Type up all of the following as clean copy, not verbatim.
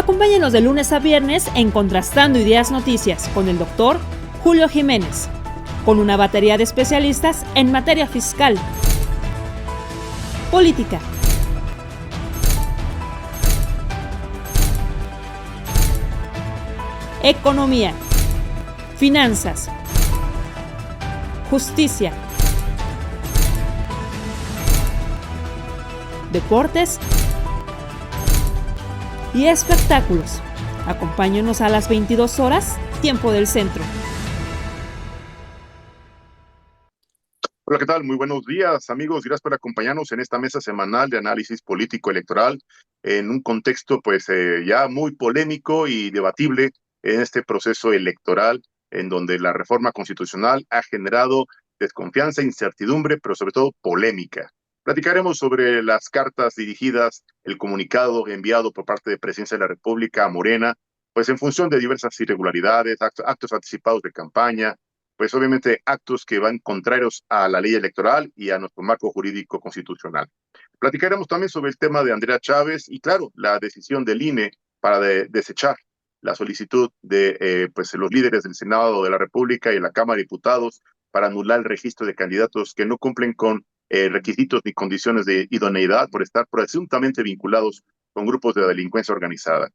Acompáñenos de lunes a viernes en Contrastando Ideas Noticias con el doctor Julio Jiménez, con una batería de especialistas en materia fiscal, política, economía, finanzas, justicia, deportes y espectáculos. Acompáñenos a las 22 horas, tiempo del centro. Hola, ¿qué tal? Muy buenos días, amigos. Gracias por acompañarnos en esta mesa semanal de análisis político electoral en un contexto ya muy polémico y debatible en este proceso electoral en donde la reforma constitucional ha generado desconfianza, incertidumbre, pero sobre todo polémica. Platicaremos sobre las cartas dirigidas, el comunicado enviado por parte de Presidencia de la República a Morena, pues en función de diversas irregularidades, actos anticipados de campaña, pues obviamente actos que van contrarios a la ley electoral y a nuestro marco jurídico constitucional. Platicaremos también sobre el tema de Andrea Chávez y, claro, la decisión del INE para desechar la solicitud de los líderes del Senado de la República y la Cámara de Diputados para anular el registro de candidatos que no cumplen con requisitos ni condiciones de idoneidad por estar presuntamente vinculados con grupos de delincuencia organizada.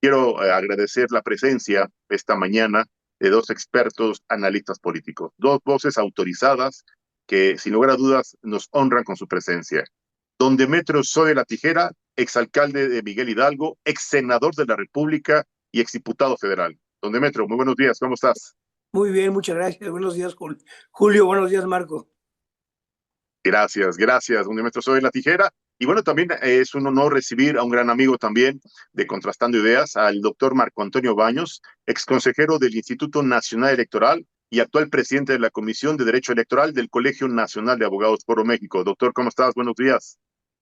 Quiero agradecer la presencia esta mañana de dos expertos analistas políticos, dos voces autorizadas que sin lugar a dudas nos honran con su presencia. Don Demetrio Zoe la Tijera, exalcalde de Miguel Hidalgo, ex senador de la República y exdiputado federal. Don Demetrio, muy buenos días, ¿cómo estás? Muy bien, muchas gracias. Buenos días, Julio. Buenos días, Marco. Gracias, don Demetrio Zoe la Tijera. Y bueno, también es un honor recibir a un gran amigo también de Contrastando Ideas, al doctor Marco Antonio Baños, exconsejero del Instituto Nacional Electoral y actual presidente de la Comisión de Derecho Electoral del Colegio Nacional de Abogados Foro México. Doctor, ¿cómo estás? Buenos días.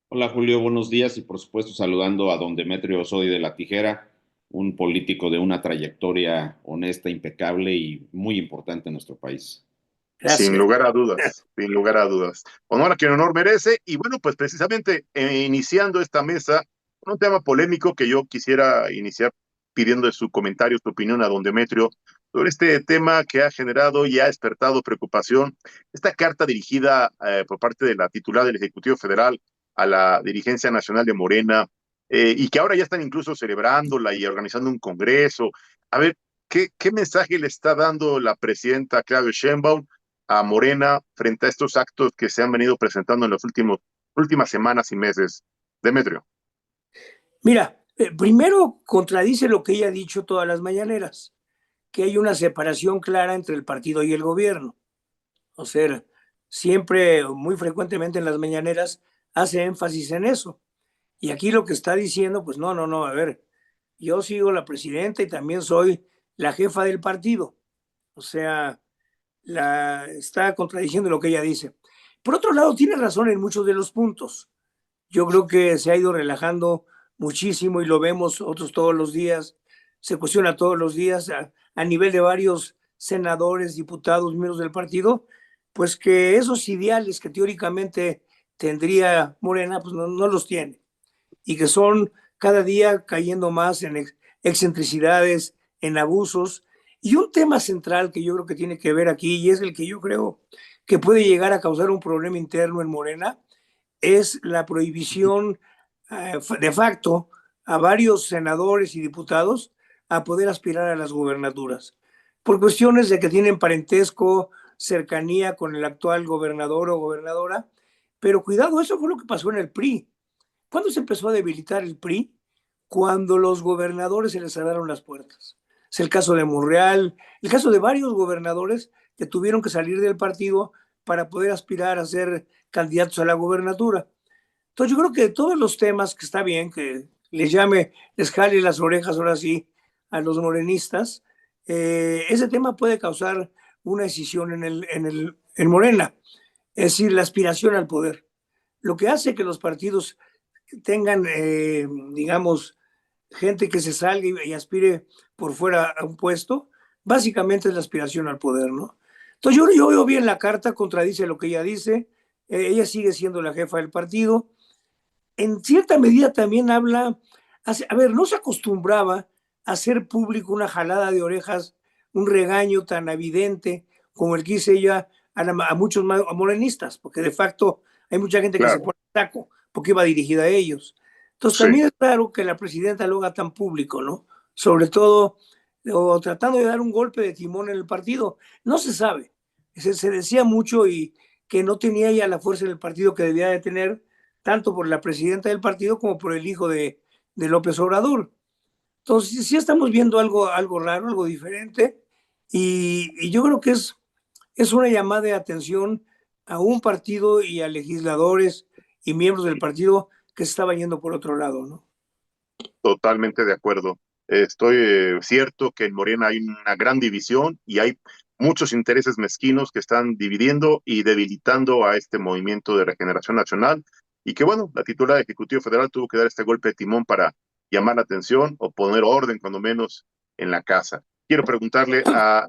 Hola, Julio, buenos días y por supuesto saludando a don Demetrio Zoe de la Tijera, un político de una trayectoria honesta, impecable y muy importante en nuestro país. Gracias. Sin lugar a dudas, sin lugar a dudas. Honor a quien honor merece. Y bueno, pues precisamente iniciando esta mesa, un tema polémico que yo quisiera iniciar pidiendo su comentario, su opinión a don Demetrio, sobre este tema que ha generado y ha despertado preocupación. Esta carta dirigida por parte de la titular del Ejecutivo Federal a la dirigencia nacional de Morena, y que ahora ya están incluso celebrándola y organizando un congreso. A ver, ¿qué mensaje le está dando la presidenta Claudia Sheinbaum a Morena frente a estos actos que se han venido presentando en las últimas semanas y meses? Demetrio. Mira, primero contradice lo que ella ha dicho todas las mañaneras, que hay una separación clara entre el partido y el gobierno. O sea, siempre, muy frecuentemente en las mañaneras, hace énfasis en eso. Y aquí lo que está diciendo, pues no, a ver, yo sigo la presidenta y también soy la jefa del partido. O sea, está contradiciendo lo que ella dice. Por otro lado, tiene razón en muchos de los puntos. Yo creo que se ha ido relajando muchísimo y lo vemos otros todos los días, se cuestiona todos los días a nivel de varios senadores, diputados, miembros del partido, pues que esos ideales que teóricamente tendría Morena, pues no los tiene y que son cada día cayendo más en excentricidades, en abusos. Y un tema central que yo creo que tiene que ver aquí, y es el que yo creo que puede llegar a causar un problema interno en Morena, es la prohibición de facto a varios senadores y diputados a poder aspirar a las gubernaturas, por cuestiones de que tienen parentesco, cercanía con el actual gobernador o gobernadora. Pero cuidado, eso fue lo que pasó en el PRI. ¿Cuándo se empezó a debilitar el PRI? Cuando los gobernadores se les cerraron las puertas. Es el caso de Monreal, el caso de varios gobernadores que tuvieron que salir del partido para poder aspirar a ser candidatos a la gobernatura. Entonces yo creo que todos los temas que está bien, que les jale las orejas ahora sí a los morenistas, ese tema puede causar una decisión en Morena, es decir, la aspiración al poder. Lo que hace que los partidos tengan, digamos, gente que se salga y aspire por fuera a un puesto, básicamente es la aspiración al poder, ¿no? Entonces yo veo bien la carta, contradice lo que ella dice, ella sigue siendo la jefa del partido. En cierta medida también habla A ver, no se acostumbraba a hacer público una jalada de orejas, un regaño tan evidente como el que hice ella a muchos morenistas, porque de facto hay mucha gente que se Claro, pone taco porque iba dirigida a ellos. Entonces sí, también es raro que la presidenta lo haga tan público, ¿no? Sobre todo, o tratando de dar un golpe de timón en el partido. No se sabe. Se decía mucho y que no tenía ya la fuerza en el partido que debía de tener, tanto por la presidenta del partido como por el hijo de López Obrador. Entonces, sí estamos viendo algo raro, algo diferente, y yo creo que es una llamada de atención a un partido y a legisladores y miembros del partido que se estaban yendo por otro lado, ¿no? totalmente de acuerdo. Estoy cierto que en Morena hay una gran división y hay muchos intereses mezquinos que están dividiendo y debilitando a este movimiento de regeneración nacional y que bueno, la titular del Ejecutivo Federal tuvo que dar este golpe de timón para llamar la atención o poner orden, cuando menos, en la casa. Quiero preguntarle a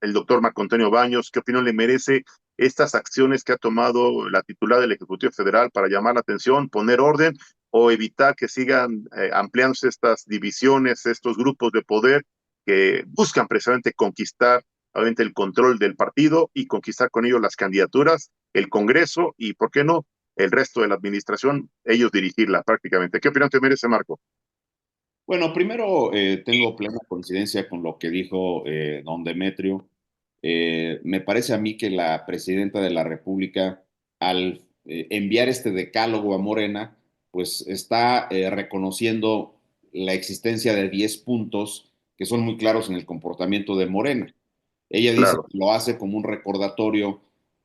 el doctor Marco Antonio Baños, ¿qué opinión le merece estas acciones que ha tomado la titular del Ejecutivo Federal para llamar la atención, poner orden o evitar que sigan ampliándose estas divisiones, estos grupos de poder que buscan precisamente conquistar obviamente el control del partido y conquistar con ello las candidaturas, el Congreso y, ¿por qué no?, el resto de la administración, ellos dirigirla prácticamente? ¿Qué opinión te merece, Marco? Bueno, primero tengo plena coincidencia con lo que dijo don Demetrio. Me parece a mí que la presidenta de la República, al enviar este decálogo a Morena, pues está reconociendo la existencia de 10 puntos que son muy claros en el comportamiento de Morena. Ella dice Claro, que lo hace como un recordatorio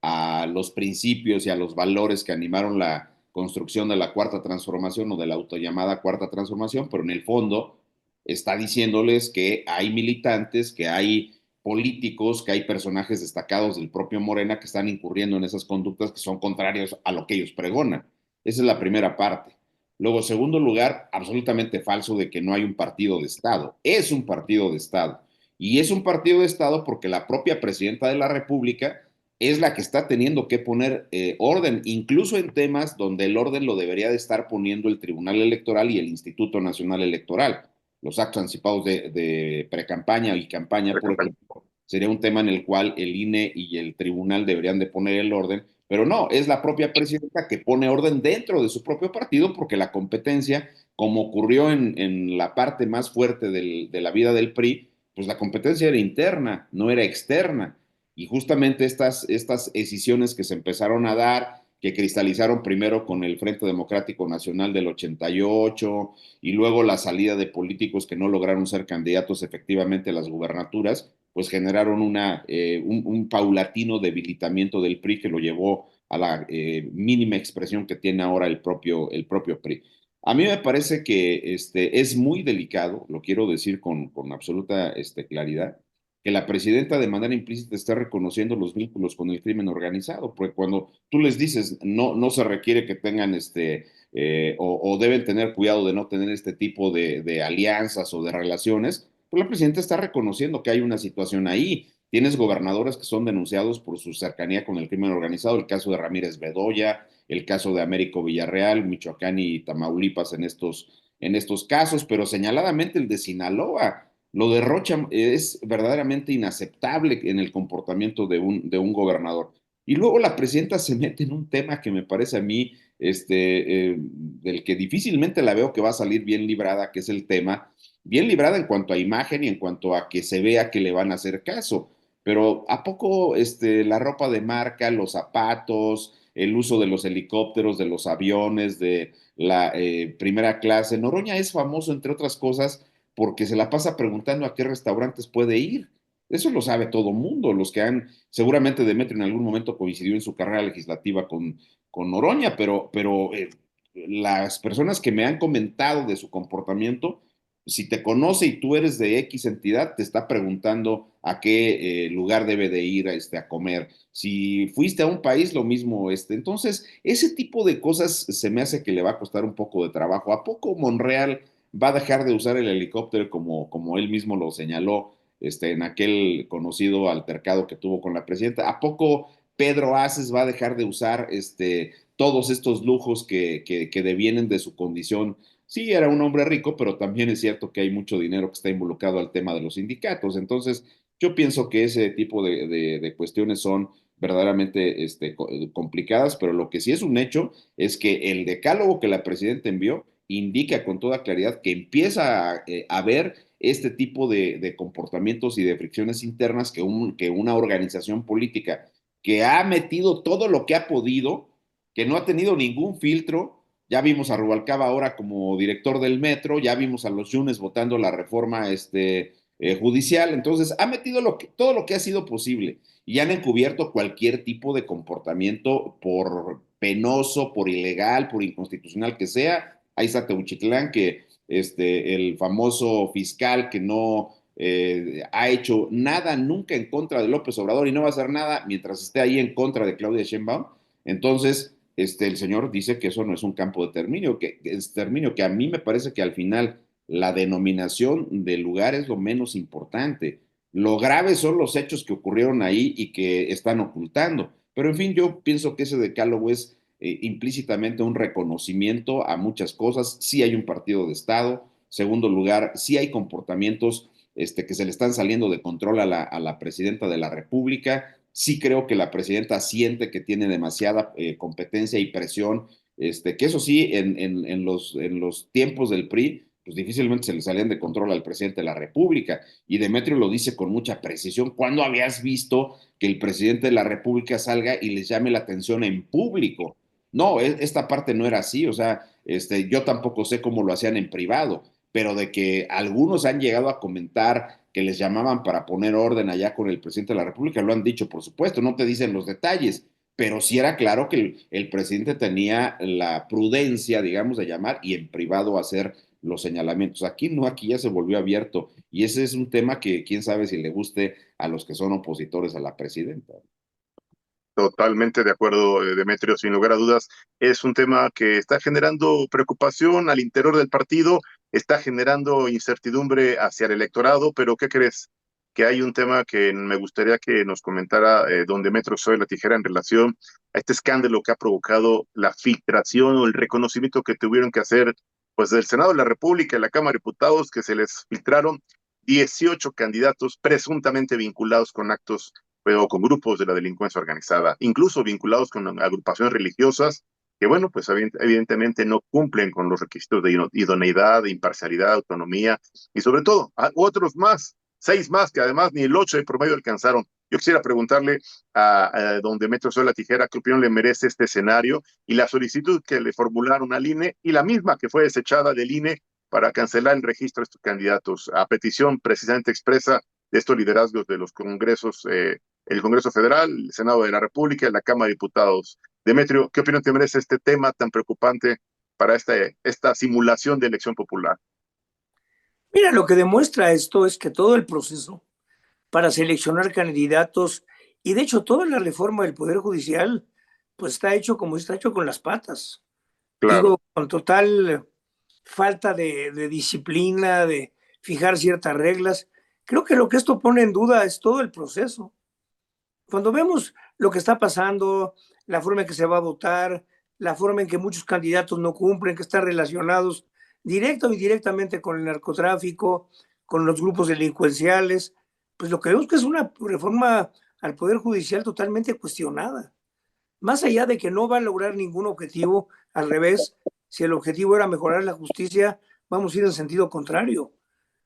a los principios y a los valores que animaron la construcción de la cuarta transformación o de la autollamada cuarta transformación, pero en el fondo está diciéndoles que hay militantes, que hay políticos, que hay personajes destacados del propio Morena que están incurriendo en esas conductas que son contrarias a lo que ellos pregonan. Esa es la primera parte. Luego, segundo lugar, absolutamente falso de que no hay un partido de Estado. Es un partido de Estado. Y es un partido de Estado porque la propia presidenta de la República es la que está teniendo que poner orden, incluso en temas donde el orden lo debería de estar poniendo el Tribunal Electoral y el Instituto Nacional Electoral. Los actos anticipados de pre-campaña y campaña, por ejemplo, sería un tema en el cual el INE y el tribunal deberían de poner el orden, pero no, es la propia presidenta que pone orden dentro de su propio partido porque la competencia, como ocurrió en la parte más fuerte de la vida del PRI, pues la competencia era interna, no era externa. Y justamente estas decisiones que se empezaron a dar, que cristalizaron primero con el Frente Democrático Nacional del 88 y luego la salida de políticos que no lograron ser candidatos efectivamente a las gubernaturas, pues generaron un paulatino debilitamiento del PRI que lo llevó a la mínima expresión que tiene ahora el propio PRI. A mí me parece que es muy delicado, lo quiero decir con absoluta claridad, que la presidenta de manera implícita está reconociendo los vínculos con el crimen organizado, porque cuando tú les dices no se requiere que tengan o deben tener cuidado de no tener este tipo de alianzas o de relaciones, pues la presidenta está reconociendo que hay una situación ahí. Tienes gobernadores que son denunciados por su cercanía con el crimen organizado, el caso de Ramírez Bedoya, el caso de Américo Villarreal, Michoacán y Tamaulipas en estos casos, pero señaladamente el de Sinaloa. Lo de Rocha es verdaderamente inaceptable en el comportamiento de un gobernador. Y luego la presidenta se mete en un tema que me parece a mí, del que difícilmente la veo que va a salir bien librada, que es el tema, bien librada en cuanto a imagen y en cuanto a que se vea que le van a hacer caso. Pero ¿a poco la ropa de marca, los zapatos, el uso de los helicópteros, de los aviones, de la primera clase? Noroña es famoso, entre otras cosas, porque se la pasa preguntando a qué restaurantes puede ir. Eso lo sabe todo mundo, los que seguramente Demetrio en algún momento coincidió en su carrera legislativa con Noroña, pero las personas que me han comentado de su comportamiento, si te conoce y tú eres de X entidad, te está preguntando a qué lugar debe de ir a comer. Si fuiste a un país, lo mismo. Entonces, ese tipo de cosas se me hace que le va a costar un poco de trabajo. ¿A poco Monreal va a dejar de usar el helicóptero como él mismo lo señaló en aquel conocido altercado que tuvo con la presidenta? ¿A poco Pedro Aces va a dejar de usar todos estos lujos que devienen de su condición Sí, era un hombre rico, pero también es cierto que hay mucho dinero que está involucrado al tema de los sindicatos. Entonces, yo pienso que ese tipo de cuestiones son verdaderamente complicadas, pero lo que sí es un hecho es que el decálogo que la presidenta envió indica con toda claridad que empieza a ver este tipo de comportamientos y de fricciones internas que una organización política que ha metido todo lo que ha podido, que no ha tenido ningún filtro. Ya vimos a Rubalcaba ahora como director del metro, ya vimos a los Yunes votando la reforma judicial. Entonces, ha metido todo lo que ha sido posible y han encubierto cualquier tipo de comportamiento, por penoso, por ilegal, por inconstitucional que sea. Ahí está Teuchitlán, que el famoso fiscal que no ha hecho nada nunca en contra de López Obrador y no va a hacer nada mientras esté ahí en contra de Claudia Sheinbaum. Entonces, el señor dice que eso no es un campo de exterminio, que a mí me parece que al final la denominación del lugar es lo menos importante. Lo grave son los hechos que ocurrieron ahí y que están ocultando. Pero en fin, yo pienso que ese decálogo es implícitamente un reconocimiento a muchas cosas. Sí hay un partido de Estado. Segundo lugar, sí hay comportamientos que se le están saliendo de control a la presidenta de la República. Sí creo que la presidenta siente que tiene demasiada competencia y presión, que eso sí, en los tiempos del PRI, pues difícilmente se le salían de control al presidente de la República. Y Demetrio lo dice con mucha precisión. ¿Cuándo habías visto que el presidente de la República salga y les llame la atención en público? No, esta parte no era así. O sea, yo tampoco sé cómo lo hacían en privado, pero de que algunos han llegado a comentar que les llamaban para poner orden allá con el presidente de la República, lo han dicho, por supuesto, no te dicen los detalles, pero sí era claro que el presidente tenía la prudencia, digamos, de llamar y en privado hacer los señalamientos. Aquí no, aquí ya se volvió abierto y ese es un tema que quién sabe si le guste a los que son opositores a la presidenta. Totalmente de acuerdo, Demetrio, sin lugar a dudas. Es un tema que está generando preocupación al interior del partido, está generando incertidumbre hacia el electorado, pero ¿qué crees? Que hay un tema que me gustaría que nos comentara don Demetrio Soy la Tijera en relación a este escándalo que ha provocado la filtración o el reconocimiento que tuvieron que hacer pues del Senado de la República y la Cámara de Diputados, que se les filtraron 18 candidatos presuntamente vinculados con actos o con grupos de la delincuencia organizada, incluso vinculados con agrupaciones religiosas que, bueno, pues evidentemente no cumplen con los requisitos de idoneidad, de imparcialidad, autonomía y sobre todo otros más, 6 más que además ni el 8 de promedio alcanzaron. Yo quisiera preguntarle a don Demetrio Soy la Tijera qué opinión le merece este escenario y la solicitud que le formularon al INE y la misma que fue desechada del INE para cancelar el registro de estos candidatos, a petición precisamente expresa de estos liderazgos de los congresos, el Congreso Federal, el Senado de la República y la Cámara de Diputados. Demetrio, ¿qué opinión te merece este tema tan preocupante para esta simulación de elección popular? Mira, lo que demuestra esto es que todo el proceso para seleccionar candidatos y de hecho toda la reforma del Poder Judicial pues está hecho como está hecho con las patas. Claro. Digo, con total falta de disciplina, de fijar ciertas reglas. Creo que lo que esto pone en duda es todo el proceso. Cuando vemos lo que está pasando, la forma en que se va a votar, la forma en que muchos candidatos no cumplen, que están relacionados directo o indirectamente con el narcotráfico, con los grupos delincuenciales, pues lo que vemos que es una reforma al Poder Judicial totalmente cuestionada. Más allá de que no va a lograr ningún objetivo, al revés, si el objetivo era mejorar la justicia, vamos a ir en sentido contrario.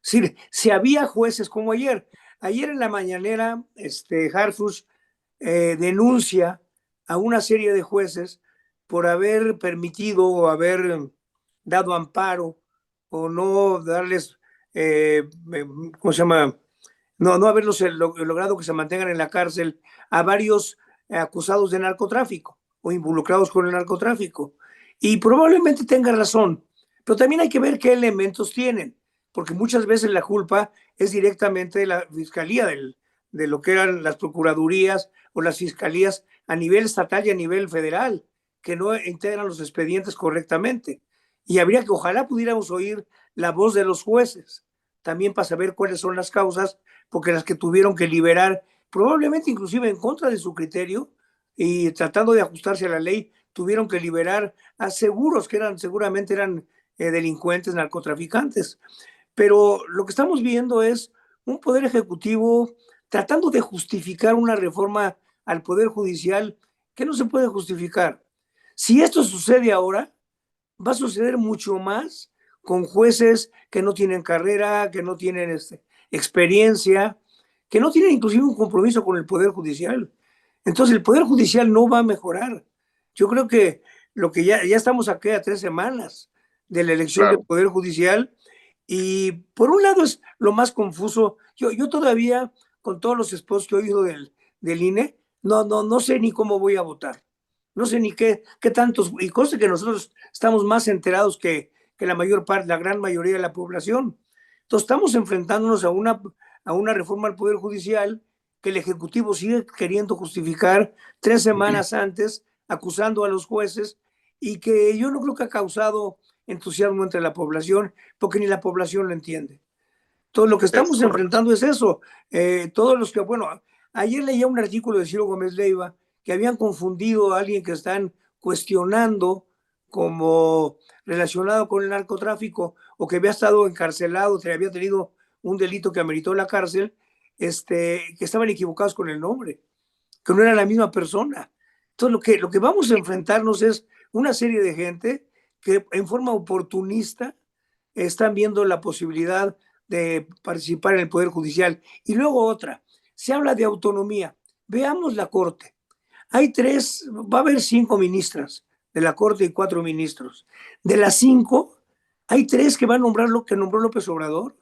Si había jueces como ayer en la mañanera, Harfush denuncia a una serie de jueces por haber permitido o haber dado amparo o no darles, ¿cómo se llama? No haberlos logrado que se mantengan en la cárcel a varios acusados de narcotráfico o involucrados con el narcotráfico. Y probablemente tenga razón, pero también hay que ver qué elementos tienen, porque muchas veces la culpa es directamente de la fiscalía, de lo que eran las procuradurías o las fiscalías a nivel estatal y a nivel federal, que no integran los expedientes correctamente. Y habría que, ojalá pudiéramos oír la voz de los jueces, también para saber cuáles son las causas, porque las que tuvieron que liberar, probablemente inclusive en contra de su criterio y tratando de ajustarse a la ley, tuvieron que liberar a seguros que seguramente eran delincuentes, narcotraficantes. Pero lo que estamos viendo es un poder ejecutivo tratando de justificar una reforma al poder judicial que no se puede justificar. Si esto sucede ahora, va a suceder mucho más con jueces que no tienen carrera, que no tienen experiencia, que no tienen inclusive un compromiso con el Poder Judicial. Entonces el Poder Judicial no va a mejorar. Yo creo que lo que ya estamos aquí a 3 semanas de la elección del Poder Judicial y por un lado es lo más confuso. Yo todavía, con todos los spots que he oído del INE, no sé ni cómo voy a votar. No sé ni qué tantos, y cosa que nosotros estamos más enterados que la mayor parte, la gran mayoría de la población. Entonces estamos enfrentándonos a una reforma al Poder Judicial que el Ejecutivo sigue queriendo justificar 3 semanas antes, acusando a los jueces, y que yo no creo que ha causado entusiasmo entre la población, porque ni la población lo entiende. Todo lo que estamos enfrentando es eso. Todos los que, bueno, ayer leía un artículo de Ciro Gómez Leiva que habían confundido a alguien que están cuestionando como relacionado con el narcotráfico o que había estado encarcelado, que había tenido un delito que ameritó la cárcel, que estaban equivocados con el nombre, que no era la misma persona. Entonces lo que vamos a enfrentarnos es una serie de gente que en forma oportunista están viendo la posibilidad de participar en el Poder Judicial. Y luego otra, se habla de autonomía. Veamos la Corte. Va a haber 5 ministras de la Corte y 4 ministros. De las 5, hay 3 que va a nombrar lo que nombró López Obrador,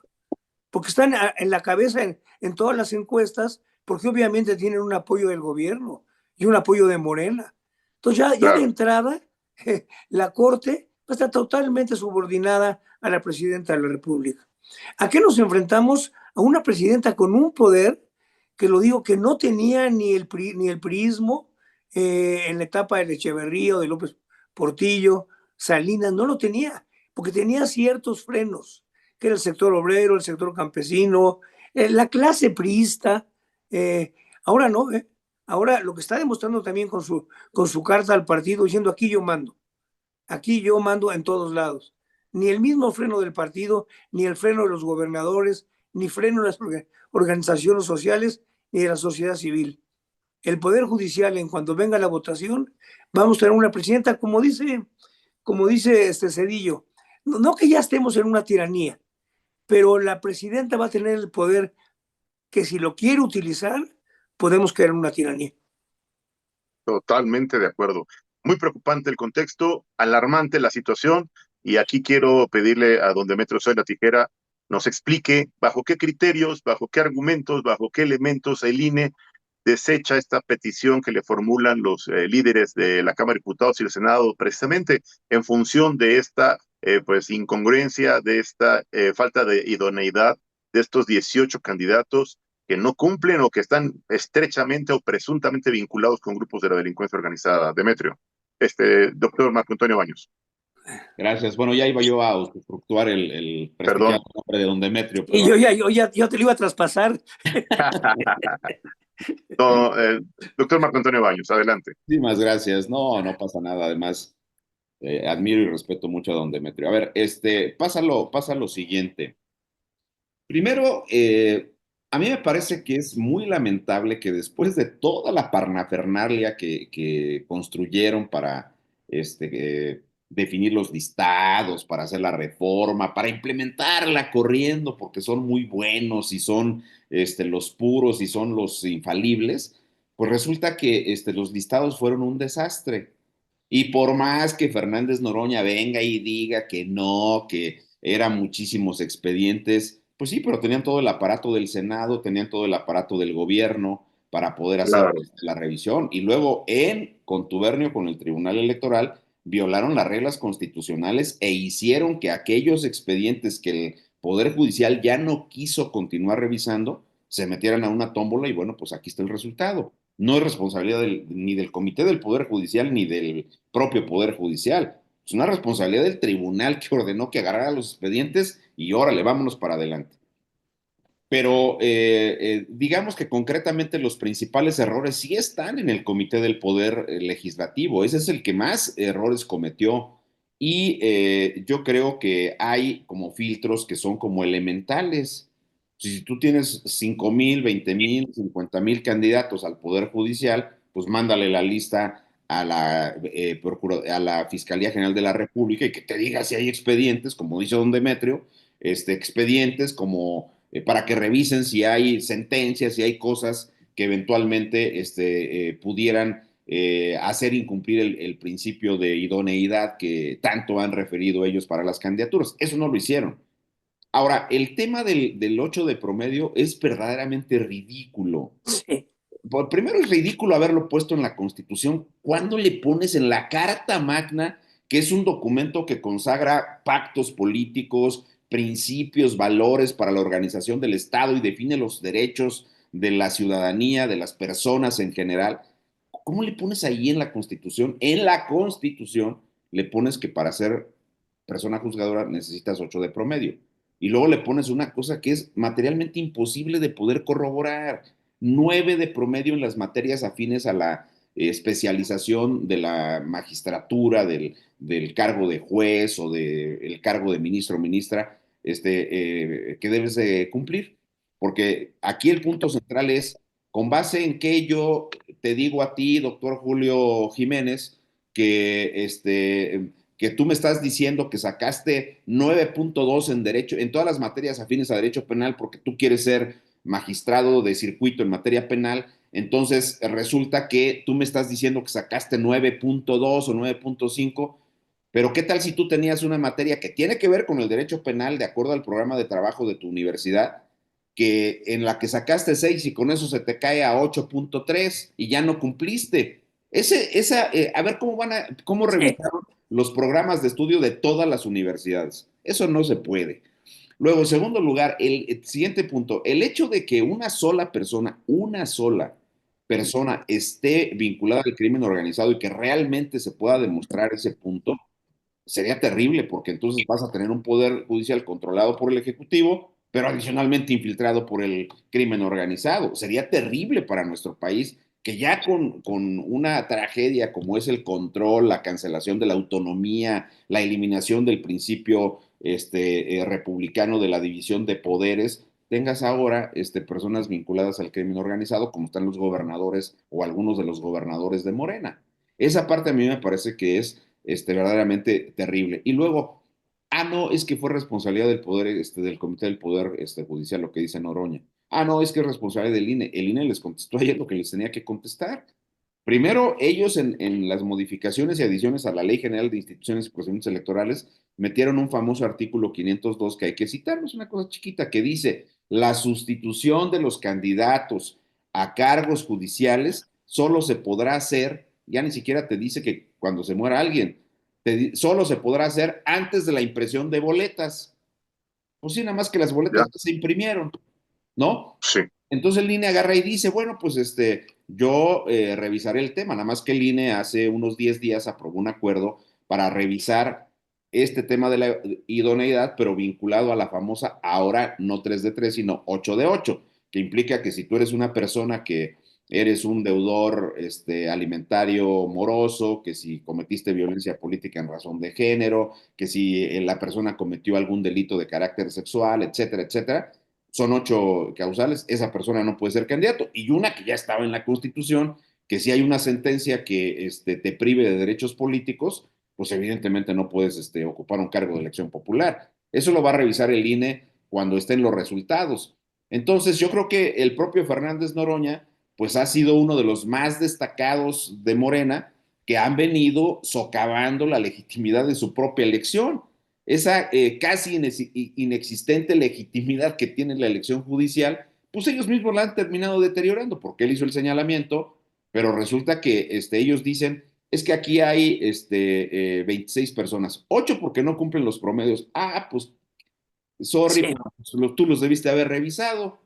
porque están en la cabeza en todas las encuestas, porque obviamente tienen un apoyo del gobierno y un apoyo de Morena. Entonces ya de entrada, la Corte va a estar totalmente subordinada a la presidenta de la República. ¿A qué nos enfrentamos? A una presidenta con un poder que lo digo que no tenía ni el priismo en la etapa de Echeverría o de López Portillo, Salinas, no lo tenía, porque tenía ciertos frenos, que era el sector obrero, el sector campesino, la clase priista. Ahora no, ahora lo que está demostrando también con su carta al partido, diciendo aquí yo mando en todos lados. Ni el mismo freno del partido, ni el freno de los gobernadores, ni freno de las organizaciones sociales, ni de la sociedad civil. El Poder Judicial, en cuanto venga la votación, vamos a tener una presidenta, como dice Cedillo, no que ya estemos en una tiranía, pero la presidenta va a tener el poder que si lo quiere utilizar, podemos caer en una tiranía. Totalmente de acuerdo. Muy preocupante el contexto, alarmante la situación, y aquí quiero pedirle a don Demetrio Soy la Tijera nos explique bajo qué criterios, bajo qué argumentos, bajo qué elementos el INE desecha esta petición que le formulan los líderes de la Cámara de Diputados y el Senado, precisamente en función de esta pues incongruencia, de esta falta de idoneidad de estos 18 candidatos que no cumplen o que están estrechamente o presuntamente vinculados con grupos de la delincuencia organizada. Demetrio, doctor Marco Antonio Baños. Gracias. Bueno, ya iba yo a usufructuar el prestigiado nombre de don Demetrio. Pero... Y yo te lo iba a traspasar. No, doctor Marco Antonio Baños, adelante. Muchísimas gracias. No pasa nada. Además, admiro y respeto mucho a don Demetrio. A ver, pasa lo siguiente. Primero, a mí me parece que es muy lamentable que después de toda la parnafernalia que construyeron para definir los listados, para hacer la reforma, para implementarla corriendo, porque son muy buenos y son los puros y son los infalibles, pues resulta que los listados fueron un desastre. Y por más que Fernández Noroña venga y diga que no, que eran muchísimos expedientes, pues sí, pero tenían todo el aparato del Senado, tenían todo el aparato del gobierno para poder hacer la revisión. Y luego, en contubernio con el Tribunal Electoral, violaron las reglas constitucionales e hicieron que aquellos expedientes que el Poder Judicial ya no quiso continuar revisando, se metieran a una tómbola y bueno, pues aquí está el resultado. No es responsabilidad ni del Comité del Poder Judicial ni del propio Poder Judicial. Es una responsabilidad del tribunal que ordenó que agarrara los expedientes y órale, vámonos para adelante. Pero digamos que concretamente los principales errores sí están en el Comité del Poder Legislativo. Ese es el que más errores cometió. Y yo creo que hay como filtros que son como elementales. Si tú tienes 5,000, 20,000, 50,000 candidatos al Poder Judicial, pues mándale la lista a la Fiscalía General de la República y que te diga si hay expedientes, como dice don Demetrio, expedientes como para que revisen si hay sentencias, si hay cosas que eventualmente pudieran hacer incumplir el principio de idoneidad que tanto han referido ellos para las candidaturas. Eso no lo hicieron. Ahora, el tema del 8 de promedio es verdaderamente ridículo. Sí. Primero es ridículo haberlo puesto en la Constitución. ¿Cuándo le pones en la Carta Magna, que es un documento que consagra pactos políticos, principios, valores para la organización del Estado y define los derechos de la ciudadanía, de las personas en general? ¿Cómo le pones ahí en la Constitución? En la Constitución le pones que para ser persona juzgadora necesitas 8 de promedio. Y luego le pones una cosa que es materialmente imposible de poder corroborar: 9 de promedio en las materias afines a la especialización de la magistratura, del cargo de juez o del cargo de ministro o ministra, que debes de cumplir. Porque aquí el punto central es, con base en que yo te digo a ti, doctor Julio Jiménez, que tú me estás diciendo que sacaste 9.2 en derecho, en todas las materias afines a derecho penal, porque tú quieres ser magistrado de circuito en materia penal. Entonces resulta que tú me estás diciendo que sacaste 9.2 o 9.5, pero ¿qué tal si tú tenías una materia que tiene que ver con el derecho penal de acuerdo al programa de trabajo de tu universidad, que en la que sacaste 6 y con eso se te cae a 8.3 y ya no cumpliste? A ver cómo Sí. revisaron los programas de estudio de todas las universidades. Eso no se puede. Luego, en segundo lugar, el siguiente punto: el hecho de que una sola persona esté vinculada al crimen organizado y que realmente se pueda demostrar ese punto, sería terrible, porque entonces vas a tener un poder judicial controlado por el Ejecutivo, pero adicionalmente infiltrado por el crimen organizado. Sería terrible para nuestro país que ya con una tragedia como es el control, la cancelación de la autonomía, la eliminación del principio republicano de la división de poderes, tengas ahora personas vinculadas al crimen organizado, como están los gobernadores o algunos de los gobernadores de Morena. Esa parte a mí me parece que es verdaderamente terrible. Y luego, no, es que fue responsabilidad del poder, del Comité del Poder Judicial, lo que dice Noroña. No, es que es responsabilidad del INE. El INE les contestó ayer lo que les tenía que contestar. Primero, ellos en las modificaciones y adiciones a la Ley General de Instituciones y Procedimientos Electorales metieron un famoso artículo 502 que hay que citar, es una cosa chiquita, que dice: la sustitución de los candidatos a cargos judiciales solo se podrá hacer, ya ni siquiera te dice que cuando se muera alguien, solo se podrá hacer antes de la impresión de boletas. Pues sí, nada más que las boletas Ya, no se imprimieron, ¿no? sí. Entonces el INE agarra y dice: bueno, pues yo revisaré el tema. Nada más que el INE hace unos 10 días aprobó un acuerdo para revisar este tema de la idoneidad, pero vinculado a la famosa, ahora no 3 de 3, sino 8 de 8, que implica que si tú eres una persona que eres un deudor alimentario moroso, que si cometiste violencia política en razón de género, que si la persona cometió algún delito de carácter sexual, etcétera, etcétera, son 8 causales, esa persona no puede ser candidato. Y una que ya estaba en la Constitución, que si hay una sentencia que te prive de derechos políticos, pues evidentemente no puedes ocupar un cargo de elección popular. Eso lo va a revisar el INE cuando estén los resultados. Entonces, yo creo que el propio Fernández Noroña, pues ha sido uno de los más destacados de Morena, que han venido socavando la legitimidad de su propia elección. Esa casi inexistente legitimidad que tiene la elección judicial, pues ellos mismos la han terminado deteriorando, porque él hizo el señalamiento, pero resulta que ellos dicen: es que aquí hay 26 personas, 8 porque no cumplen los promedios. Pues sorry, Sí. pero pues, tú los debiste haber revisado.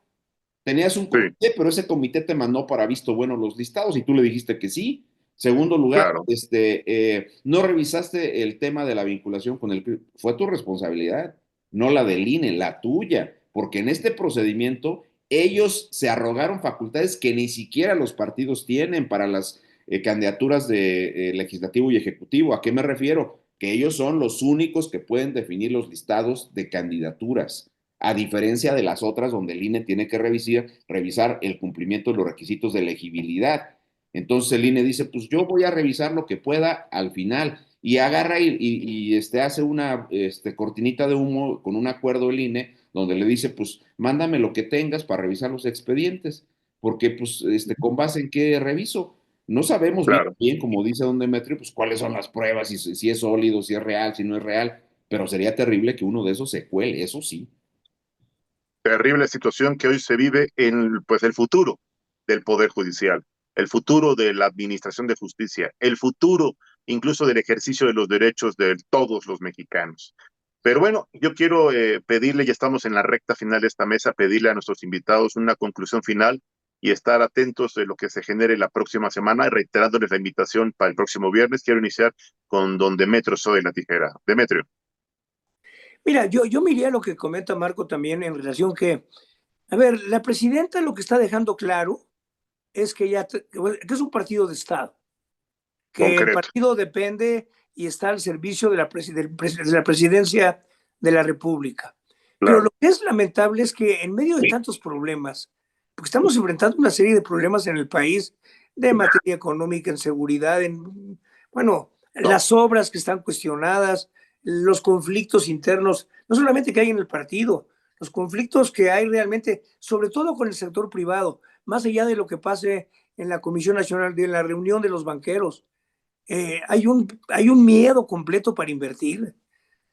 Tenías un Sí, comité, pero ese comité te mandó para visto bueno los listados y tú le dijiste que sí. Segundo lugar, claro. no revisaste el tema de la vinculación con el crimen. Fue tu responsabilidad, no la del INE, la tuya, porque en este procedimiento ellos se arrogaron facultades que ni siquiera los partidos tienen para las candidaturas de legislativo y ejecutivo. ¿A qué me refiero? que ellos son los únicos que pueden definir los listados de candidaturas, a diferencia de las otras donde el INE tiene que revisar el cumplimiento de los requisitos de elegibilidad. Entonces el INE dice, pues yo voy a revisar lo que pueda al final, y agarra hace una cortinita de humo con un acuerdo el INE, donde le dice, pues mándame lo que tengas para revisar los expedientes, porque pues con base en qué reviso. No sabemos Claro. bien, como dice don Demetrio, pues cuáles son las pruebas, si es sólido, si es real, si no es real, pero sería terrible que uno de esos se cuele, eso sí. Terrible situación que hoy se vive en pues el futuro del Poder Judicial, el futuro de la administración de justicia, el futuro incluso del ejercicio de los derechos de todos los mexicanos. Pero bueno, yo quiero pedirle, ya estamos en la recta final de esta mesa, pedirle a nuestros invitados una conclusión final y estar atentos de lo que se genere la próxima semana, y reiterándoles la invitación para el próximo viernes. Quiero iniciar con don Demetrio Soy la Tijera. Demetrio. Mira, yo me iría a lo que comenta Marco también en relación que, a ver, la presidenta lo que está dejando claro es que que es un partido de Estado, que el Concreto. partido depende y está al servicio de la presidencia de la República. Pero Claro. lo que es lamentable es que en medio de tantos problemas, porque estamos enfrentando una serie de problemas en el país, de materia económica, en seguridad, bueno, las obras que están cuestionadas, los conflictos internos, no solamente que hay en el partido, los conflictos que hay realmente, sobre todo con el sector privado, más allá de lo que pase en la Comisión Nacional, de la reunión de los banqueros. Hay un miedo completo para invertir,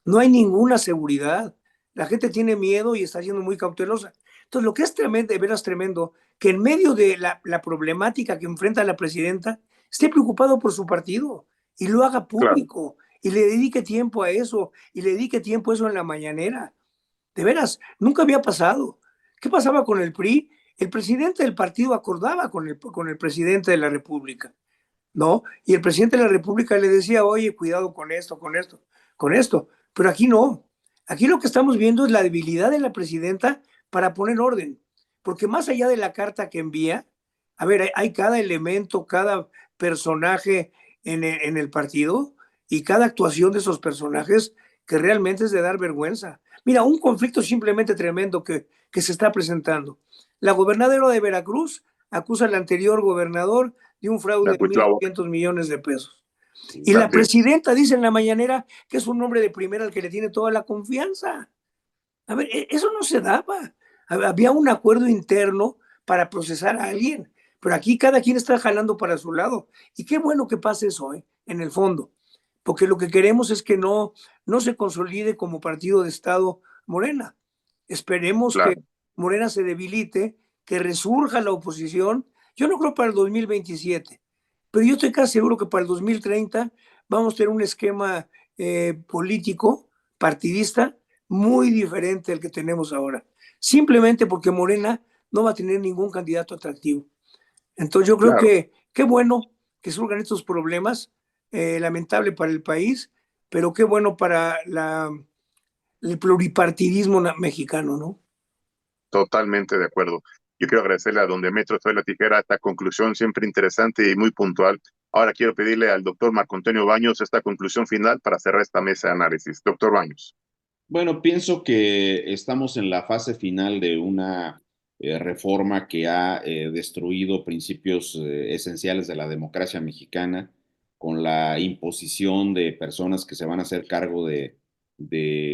no hay ninguna seguridad, la gente tiene miedo y está siendo muy cautelosa. Entonces, lo que es tremendo, de veras tremendo, que en medio de la problemática que enfrenta la presidenta, esté preocupado por su partido y lo haga Claro. público y le dedique tiempo a eso y le dedique tiempo a eso en la mañanera. De veras, nunca había pasado. ¿Qué pasaba con el PRI? El presidente del partido acordaba con el presidente de la República, ¿no? Y el presidente de la República le decía, oye, cuidado con esto, con esto, con esto. Pero aquí no. Aquí lo que estamos viendo es la debilidad de la presidenta para poner orden. Porque más allá de la carta que envía, a ver, hay cada elemento, cada personaje en el partido y cada actuación de esos personajes que realmente es de dar vergüenza. Mira, un conflicto simplemente tremendo que se está presentando. La gobernadora de Veracruz acusa al anterior gobernador de un fraude de Cuitlavo. 1.500 millones de pesos. Y la También. presidenta dice en la mañanera que es un hombre de primera al que le tiene toda la confianza. A ver, eso no se daba. Había un acuerdo interno para procesar a alguien, pero aquí cada quien está jalando para su lado. Y qué bueno que pase eso, en el fondo, porque lo que queremos es que no se consolide como partido de Estado Morena. Esperemos que Claro. Morena se debilite, que resurja la oposición. Yo no creo para el 2027, pero yo estoy casi seguro que para el 2030 vamos a tener un esquema político, partidista, muy diferente al que tenemos ahora. Simplemente porque Morena no va a tener ningún candidato atractivo. Entonces yo creo Claro. que qué bueno que surjan estos problemas, lamentable para el país, pero qué bueno para el pluripartidismo mexicano, ¿no? Totalmente de acuerdo. Yo quiero agradecerle a don Demetrio Soy la Tijera esta conclusión siempre interesante y muy puntual. Ahora quiero pedirle al doctor Marco Antonio Baños esta conclusión final para cerrar esta mesa de análisis. Doctor Baños. Bueno, pienso que estamos en la fase final de una reforma que ha destruido principios esenciales de la democracia mexicana, con la imposición de personas que se van a hacer cargo de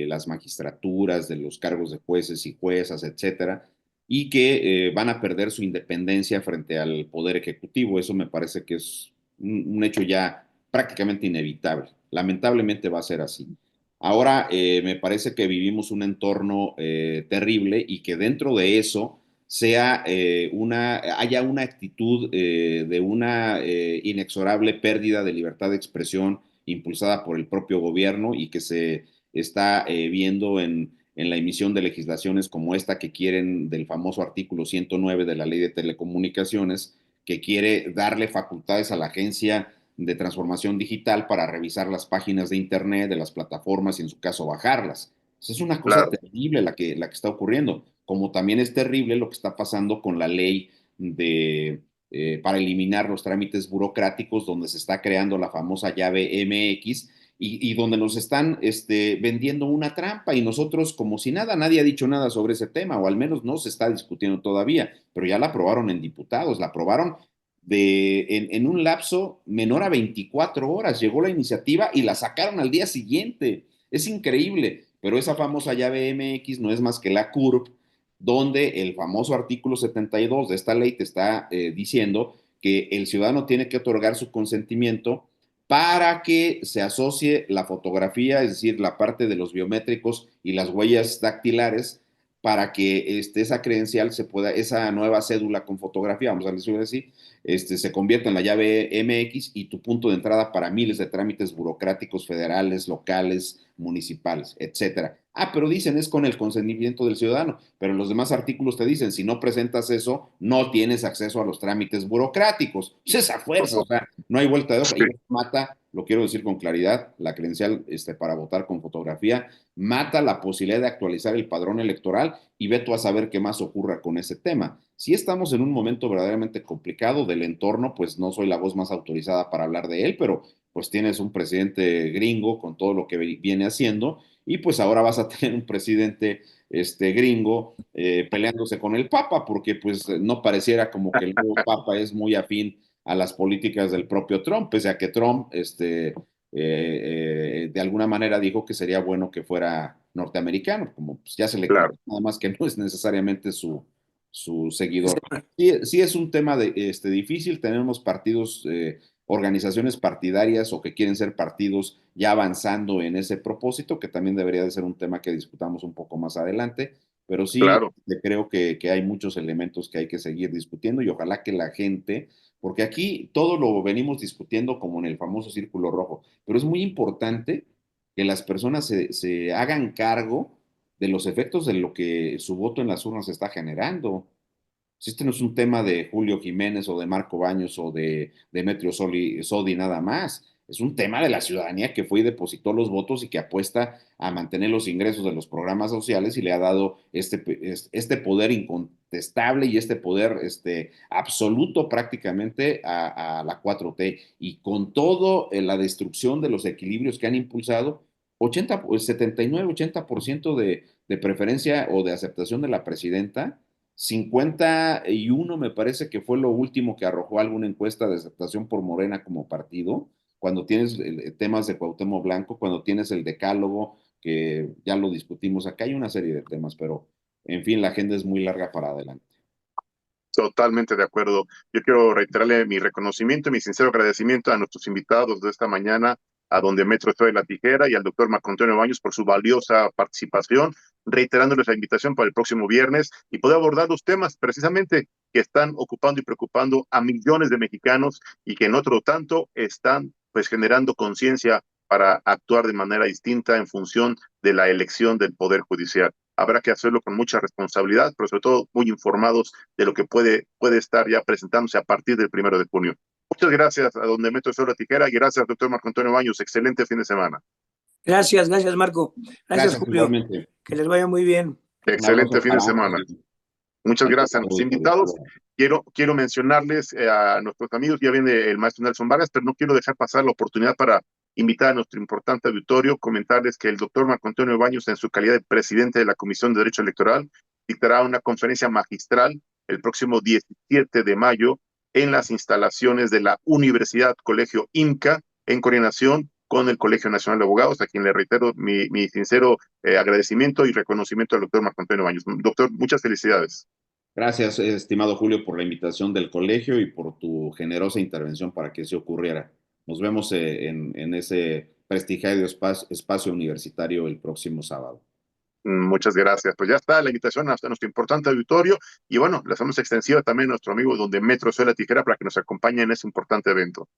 las magistraturas, de los cargos de jueces y juezas, etcétera, y que van a perder su independencia frente al poder ejecutivo. Eso me parece que es un hecho ya prácticamente inevitable. Lamentablemente va a ser así. Ahora me parece que vivimos un entorno terrible y que dentro de eso haya una actitud de una inexorable pérdida de libertad de expresión impulsada por el propio gobierno y que se está viendo en la emisión de legislaciones como esta que quieren del famoso artículo 109 de la Ley de Telecomunicaciones, que quiere darle facultades a la agencia de transformación digital para revisar las páginas de Internet, de las plataformas y en su caso bajarlas. Es una cosa Claro. terrible la que está ocurriendo, como también es terrible lo que está pasando con la ley para eliminar los trámites burocráticos, donde se está creando la famosa llave MX y donde nos están vendiendo una trampa y nosotros como si nada, nadie ha dicho nada sobre ese tema, o al menos no se está discutiendo todavía, pero ya la aprobaron en diputados, la aprobaron en un lapso menor a 24 horas, llegó la iniciativa y la sacaron al día siguiente. Es increíble, pero esa famosa llave MX no es más que la CURP, donde el famoso artículo 72 de esta ley te está diciendo que el ciudadano tiene que otorgar su consentimiento para que se asocie la fotografía, es decir, la parte de los biométricos y las huellas dactilares, para que esa credencial se pueda, esa nueva cédula con fotografía, vamos a decirlo así, se convierta en la llave MX y tu punto de entrada para miles de trámites burocráticos federales, locales, municipales, etcétera. Pero dicen es con el consentimiento del ciudadano, pero en los demás artículos te dicen, si no presentas eso, no tienes acceso a los trámites burocráticos. Es esa fuerza, o sea, no hay vuelta de hoja. Sí. Y mata, lo quiero decir con claridad, la credencial para votar con fotografía, mata la posibilidad de actualizar el padrón electoral y ve tú a saber qué más ocurra con ese tema. Si estamos en un momento verdaderamente complicado del entorno, pues no soy la voz más autorizada para hablar de él, pero pues tienes un presidente gringo con todo lo que viene haciendo y pues ahora vas a tener un presidente gringo peleándose con el Papa, porque pues no pareciera como que el nuevo Papa es muy afín a las políticas del propio Trump, pese a que Trump de alguna manera dijo que sería bueno que fuera norteamericano, como pues, ya se le Claro. nada más que no es necesariamente su seguidor. Sí, sí es un tema difícil, tenemos partidos, organizaciones partidarias o que quieren ser partidos ya avanzando en ese propósito, que también debería de ser un tema que discutamos un poco más adelante, pero sí Claro. creo que hay muchos elementos que hay que seguir discutiendo y ojalá que la gente, porque aquí todo lo venimos discutiendo como en el famoso círculo rojo, pero es muy importante que las personas se hagan cargo de los efectos de lo que su voto en las urnas está generando. Si este no es un tema de Julio Jiménez o de Marco Baños o de Demetrio Sodi nada más, es un tema de la ciudadanía que fue y depositó los votos y que apuesta a mantener los ingresos de los programas sociales y le ha dado este poder incontestable y este poder absoluto prácticamente a la 4T. Y con todo la destrucción de los equilibrios que han impulsado, 79-80% de preferencia o de aceptación de la presidenta, 51 me parece que fue lo último que arrojó alguna encuesta de aceptación por Morena como partido, cuando tienes temas de Cuauhtémoc Blanco, cuando tienes el decálogo, que ya lo discutimos, acá hay una serie de temas, pero en fin, la agenda es muy larga para adelante. Totalmente de acuerdo. Yo quiero reiterarle mi reconocimiento y mi sincero agradecimiento a nuestros invitados de esta mañana, a don Demetrio Sodi La Tijera y al doctor Marco Antonio Baños por su valiosa participación, reiterándoles la invitación para el próximo viernes y poder abordar los temas precisamente que están ocupando y preocupando a millones de mexicanos y que en otro tanto están pues generando conciencia para actuar de manera distinta en función de la elección del Poder Judicial. Habrá que hacerlo con mucha responsabilidad, pero sobre todo muy informados de lo que puede estar ya presentándose a partir del 1 de junio. Muchas gracias a don Demetrio Sodi La Tijera y gracias, doctor Marco Antonio Baños. Excelente fin de semana. Gracias, Marco. Gracias, Julio. Igualmente. Que les vaya muy bien. Un abrazo Excelente fin de para semana. ambos. Muchas gracias a nuestros invitados. Quiero mencionarles a nuestros amigos, ya viene el maestro Nelson Vargas, pero no quiero dejar pasar la oportunidad para invitar a nuestro importante auditorio, comentarles que el doctor Marco Antonio Baños, en su calidad de presidente de la Comisión de Derecho Electoral, dictará una conferencia magistral el próximo 17 de mayo en las instalaciones de la Universidad Colegio IMCA, en coordinación con el Colegio Nacional de Abogados, a quien le reitero mi sincero agradecimiento y reconocimiento al doctor Marco Antonio Baños. Doctor, muchas felicidades. Gracias, estimado Julio, por la invitación del colegio y por tu generosa intervención para que eso ocurriera. Nos vemos en ese prestigiado espacio universitario el próximo sábado. Muchas gracias. Pues ya está la invitación hasta nuestro importante auditorio y bueno, le hacemos extensiva también a nuestro amigo don Demetrio Sodi La Tijera para que nos acompañe en ese importante evento.